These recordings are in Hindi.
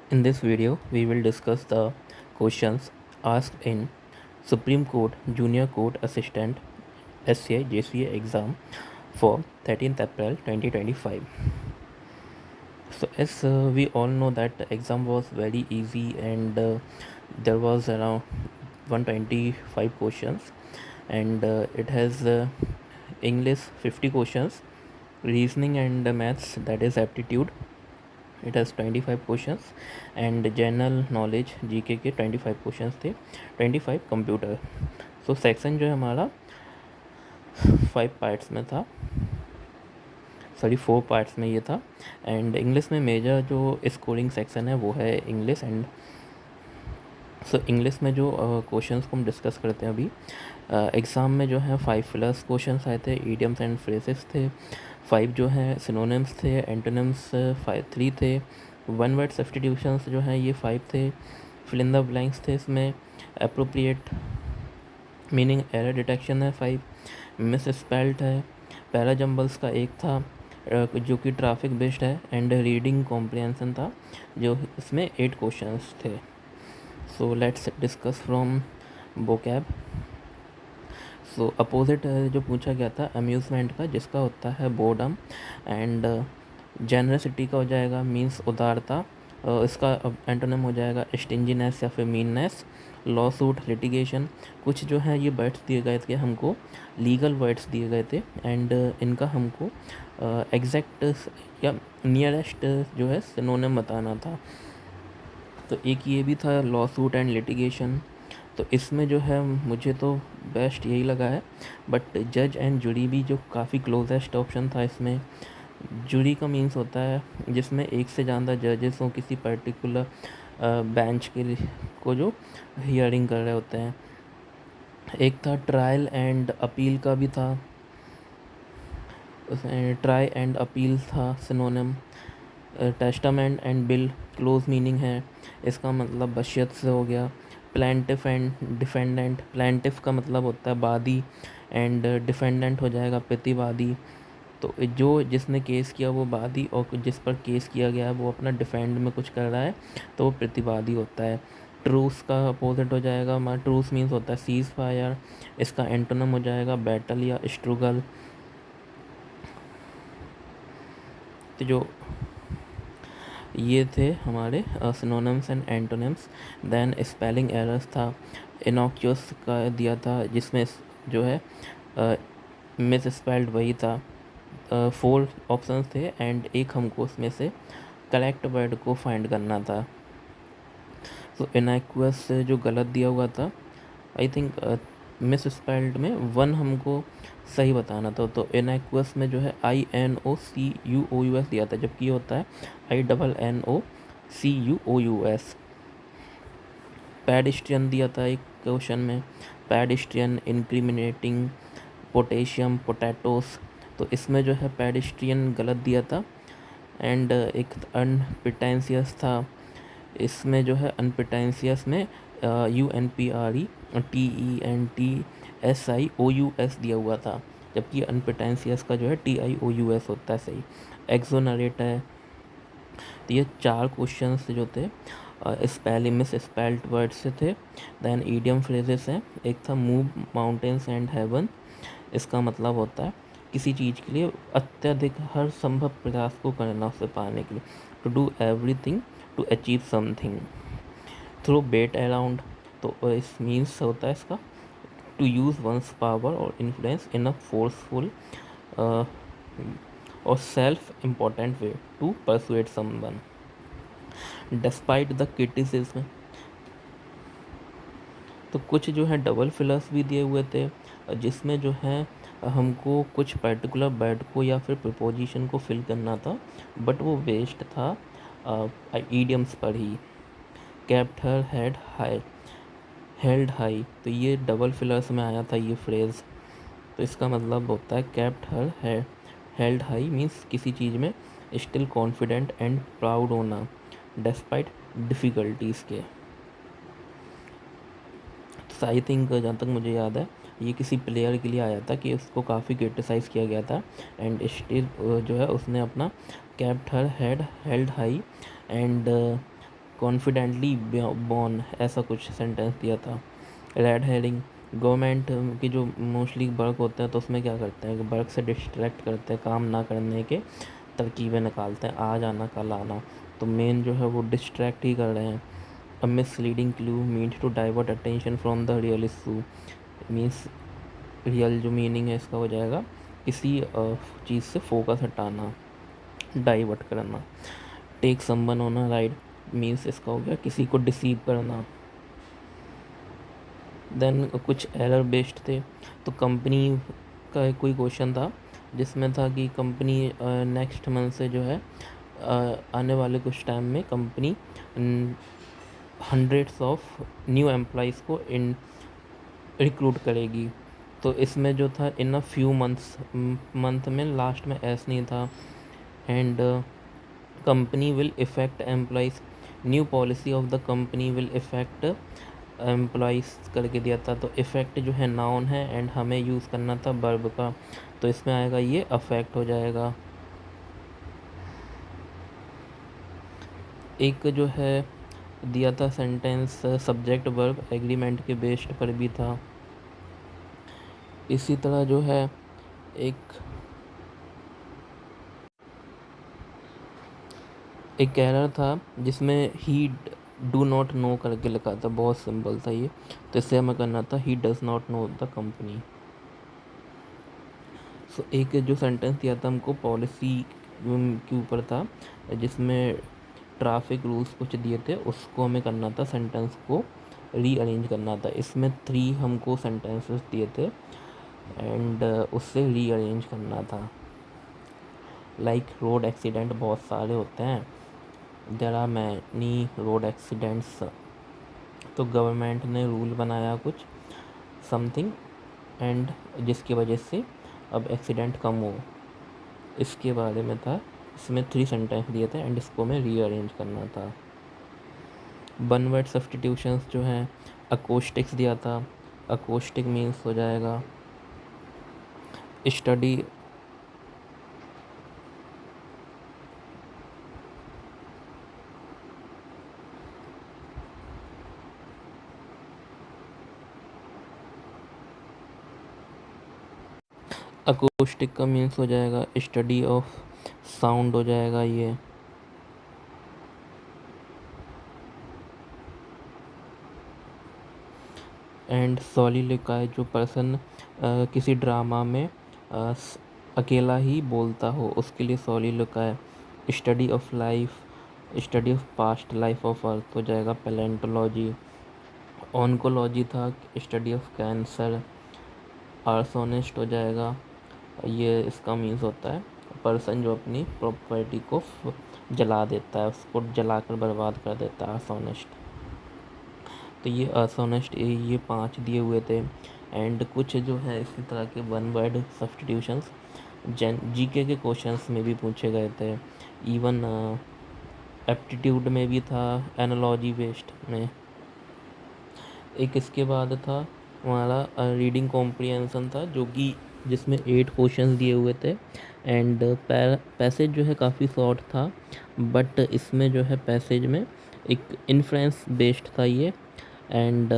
In this video, we will discuss the questions asked in Supreme Court Junior Court Assistant SCA JCA exam for 13th April 2025. So as we all know that the exam was very easy and there was around 125 questions and it has English 50 questions, reasoning and maths, that is aptitude, it has 25 questions and general knowledge GK के 25 क्वेश्चंस थे, 25 कंप्यूटर. सो सेक्शन जो है हमारा 5 पार्ट्स में था, सॉरी 4 पार्ट्स में ये था. एंड इंग्लिश में मेजर जो स्कोरिंग सेक्शन है वो है इंग्लिश. एंड सो इंग्लिश में जो क्वेश्चंस को हम डिस्कस करते हैं अभी, एग्ज़ाम में जो है 5 प्लस क्वेश्चंस आए थे, ईडियम्स एंड फ्रेजेस थे, 5 जो हैं सिनोनिम्स थे, एंटोनिम्स 3 थे, वन वर्ड सब्स्टिट्यूशंस जो हैं ये 5 थे, फिल इन द ब्लैंक्स थे, इसमें अप्रोप्रिएट मीनिंग एरर डिटेक्शन है 5, मिस स्पेल्ट है, पैरा जम्बल्स का एक था जो कि ट्रैफिक बेस्ड है, एंड रीडिंग कॉम्प्रिहेंशन था जो इसमें 8 क्वेश्चंस थे. So let's discuss from vocab. So opposite जो पूछा गया था अम्यूज़मेंट का, जिसका होता है बोर्डम, एंड जेनरसिटी का हो जाएगा मीन्स उदारता, इसका एंटोनिम हो जाएगा स्टिंजीनेस या फिर मीननेस, लॉ सूट लिटिगेशन. कुछ जो है ये वर्ड्स दिए गए थे हमको, लीगल वर्ड्स दिए गए थे एंड इनका हमको एग्जैक्ट या नियरेस्ट जो है सिनोनिम बताना था. तो एक ये भी था लॉ सूट एंड लिटिगेशन. तो इसमें जो है मुझे तो बेस्ट यही लगा है, बट जज एंड जुरी भी जो काफ़ी क्लोजेस्ट ऑप्शन था इसमें. जुरी का मीन्स होता है जिसमें एक से ज़्यादा जजेस हों किसी पर्टिकुलर बेंच के को जो हियरिंग कर रहे होते हैं. एक था ट्रायल एंड अपील का भी था, ट्राई एंड अपील था synonym. Testament and bill close meaning है, इसका मतलब वसीयत से हो गया. प्लेंटिफ एंड डिफेंडेंट, प्लेंटिफ का मतलब होता है वादी एंड डिफेंडेंट हो जाएगा प्रतिवादी. तो जो जिसने केस किया वो वादी और जिस पर केस किया गया है वो अपना डिफेंड में कुछ कर रहा है तो वो प्रतिवादी होता है. ट्रूस का अपोजिट हो जाएगा, ट्रूस मीन्स होता है सीज फायर, इसका एंटोनम हो जाएगा बैटल या स्ट्रगल. तो जो ये थे हमारे synonyms and antonyms. Then spelling errors था, इनॉक्यूस का दिया था जिसमें जो है मिस स्पेल्ड वही था. 4 ऑप्शंस थे एंड एक हमको उसमें से करेक्ट वर्ड को फाइंड करना था. तो इनएक्वस जो गलत दिया हुआ था, आई थिंक मिस स्पेल्ड में 1 हमको सही बताना था. तो इनएक्वस में जो है INOCUOUS दिया था, जबकि ये होता है INNOCUOUS. पेडिस्ट्रियन दिया था एक क्वेश्चन में, पेडिस्ट्रियन इंक्रिमिनेटिंग पोटेशियम पोटैटोस. तो इसमें जो है पेडिस्ट्रियन गलत दिया था. एंड एक अनपिटेंसियस था, इसमें जो है अनपिटेंसियस में UNPRETENTSIOUS दिया हुआ था, जबकि अनपिटेंसियस का जो है TIOUS होता है सही. एक्सोनरेट है. तो ये 4 क्वेश्चंस जो थे स्पेलिंग मिस स्पेल्ड वर्ड से थे. देन ईडियम फ्रेजेस हैं, एक था मूव माउंटेन्स एंड हेवन, इसका मतलब होता है किसी चीज़ के लिए अत्यधिक हर संभव प्रयास को करना उसे पाने के लिए, to do everything to achieve something. Throw weight around, तो इस मीन्स होता है इसका टू यूज़ वंस पावर और इन्फ्लुएंस इन अ फोर्सफुल और self important way to persuade someone despite the criticism. तो कुछ जो है डबल फिलर्स भी दिए हुए थे जिसमें जो है हमको कुछ पर्टिकुलर वर्ड को या फिर प्रीपोजिशन को फिल करना था, बट वो वेस्ट था ईडियम्स पर ही. Kept her head high, held high, तो ये डबल फिलर्स में आया था ये फ्रेज़. तो इसका मतलब होता है kept her held high means किसी चीज़ में स्टिल कॉन्फिडेंट एंड प्राउड होना डिस्पाइट डिफ़िकल्टीज़ के. तो आई थिंक जहाँ तक मुझे याद है ये किसी प्लेयर के लिए आया था कि उसको काफ़ी क्रिटिसाइज़ किया गया था एंड स्टिल जो है उसने अपना kept her head held high and confidently born, ऐसा कुछ सेंटेंस दिया था। रेड हेरिंग, गवर्नमेंट की जो मोस्टली वर्क होता है तो उसमें क्या करते हैं, वर्क से डिस्ट्रैक्ट करते हैं, काम ना करने के तरकीबें निकालते हैं, आज आना कल आना, तो मेन जो है वो डिस्ट्रैक्ट ही कर रहे हैं। A misleading clue means to divert attention from the real issue, means real जो मीनिंग है इसका हो जाएगा किसी चीज़ से फोकस हटाना, डाइवर्ट करना। Take someone on a ride means इसका हो गया किसी को डिसीव करना। देन कुछ एरर बेस्ड थे, तो कंपनी का कोई क्वेश्चन था जिसमें था कि कंपनी नेक्स्ट मंथ से जो है आने वाले कुछ टाइम में company hundreds of new employees को इन रिक्रूट करेगी। तो इसमें जो था इन अ फ्यू मंथ्स, मंथ में लास्ट में एस नहीं था। And company will effect employees, new policy of the company will effect employees करके दिया था। तो इफ़ेक्ट जो है नाउन है एंड हमें यूज़ करना था वर्ब का, तो इसमें आएगा ये अफेक्ट हो जाएगा। एक जो है दिया था सेंटेंस सब्जेक्ट वर्ब एग्रीमेंट के बेस्ड पर भी था। इसी तरह जो है एक एरर था जिसमें ही डू नॉट नो करके लिखा था, बहुत सिंपल था ये, तो इससे हमें करना था ही does not know the company. So एक जो सेंटेंस दिया था हमको पॉलिसी के ऊपर था, जिसमें ट्रैफिक रूल्स कुछ दिए थे, उसको हमें करना था सेंटेंस को रीअरेंज करना था। इसमें 3 हमको सेंटेंसेस दिए थे एंड उससे रीअरेंज करना था। लाइक रोड एक्सीडेंट बहुत सारे होते हैं, there are many road accidents, तो गवर्नमेंट ने रूल बनाया कुछ समथिंग एंड जिसकी वजह से अब एक्सीडेंट कम हो, इसके बारे में था। इसमें 3 सेंटेंस दिए थे एंड इसको हमें रीअरेंज करना था। वन वर्ड सब्स्टिट्यूशंस जो हैं, अकोस्टिक्स दिया था, अकोस्टिक मीन्स हो जाएगा स्टडी, अकोस्टिक का मीन्स हो जाएगा स्टडी ऑफ साउंड हो जाएगा ये। एंड सॉलिलोक्वाई, जो पर्सन किसी ड्रामा में अकेला ही बोलता हो उसके लिए soliloquy. Study of life, study of past life of earth हो जाएगा पैलेंटोलॉजी। ऑन्कोलॉजी था स्टडी ऑफ कैंसर। आर्सोनिस्ट हो जाएगा, ये इसका मीन्स होता है पर्सन जो अपनी प्रॉपर्टी को जला देता है, उसको जलाकर बर्बाद कर देता है, आर्सोनिस्ट। तो ये असोनेस्ट ये 5 दिए हुए थे एंड कुछ जो है इसी तरह के वन वर्ड सब्स्टिट्यूशंस जीके के क्वेश्चंस में भी पूछे गए थे, इवन एप्टीट्यूड में भी था, एनालॉजी बेस्ड में। एक इसके बाद था हमारा रीडिंग कॉम्प्रिहेंशन था, जो कि जिसमें 8 क्वेश्चंस दिए हुए थे एंड पैसेज जो है काफ़ी शॉर्ट था, बट इसमें जो है पैसेज में एक इन्फ्रेंस बेस्ड था ये। एंड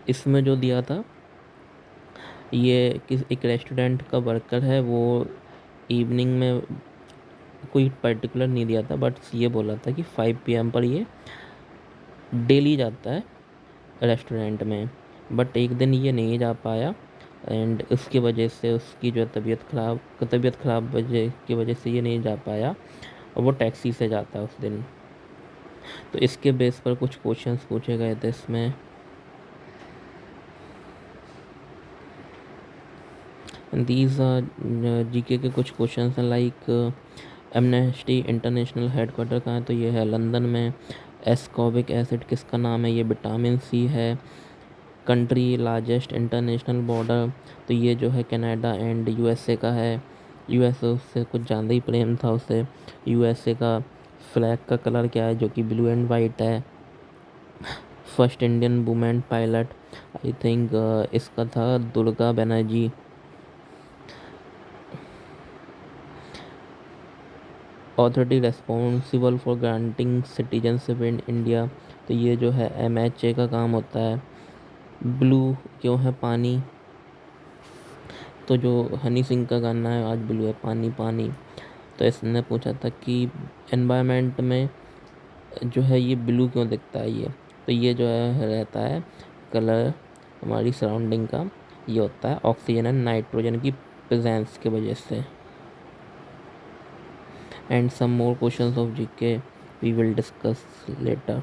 इसमें जो दिया था ये किस एक रेस्टोरेंट का वर्कर है, वो इवनिंग में कोई पर्टिकुलर नहीं दिया था, बट ये बोला था कि 5 PM पर ये डेली जाता है रेस्टोरेंट में, बट एक दिन ये नहीं जा पाया एंड उसकी वजह से उसकी जो तबीयत ख़राब वजह की वजह से ये नहीं जा पाया और वो टैक्सी से जाता है उस दिन। तो इसके बेस पर कुछ क्वेश्चंस पूछे गए थे इसमें। दीज जीके के कुछ क्वेश्चंस हैं लाइक एमनेस्टी इंटरनेशनल हेडक्वार्टर कहाँ है, तो ये है लंदन में। एस्कॉर्बिक एसिड किसका नाम है, ये विटामिन सी है। कंट्री लार्जेस्ट इंटरनेशनल बॉर्डर, तो ये जो है कनाडा एंड यूएसए का है। यूएसए उससे कुछ ज़्यादा ही प्रेम था उसे। यूएसए का फ्लैग का कलर क्या है, जो कि ब्लू एंड वाइट है। First Indian women pilot I think इसका था Durga Banerjee. Authority responsible for granting citizenship in India, तो ये जो है MHA का काम होता है। ब्लू क्यों है पानी, तो जो हनी सिंह का गाना है आज ब्लू है पानी पानी, तो इसने पूछा था कि एनवायरनमेंट में जो है ये ब्लू क्यों दिखता है ये, तो ये जो है रहता है कलर हमारी सराउंडिंग का, ये होता है ऑक्सीजन एंड नाइट्रोजन की प्रेजेंस की वजह से। And some more questions of GK we will discuss letter.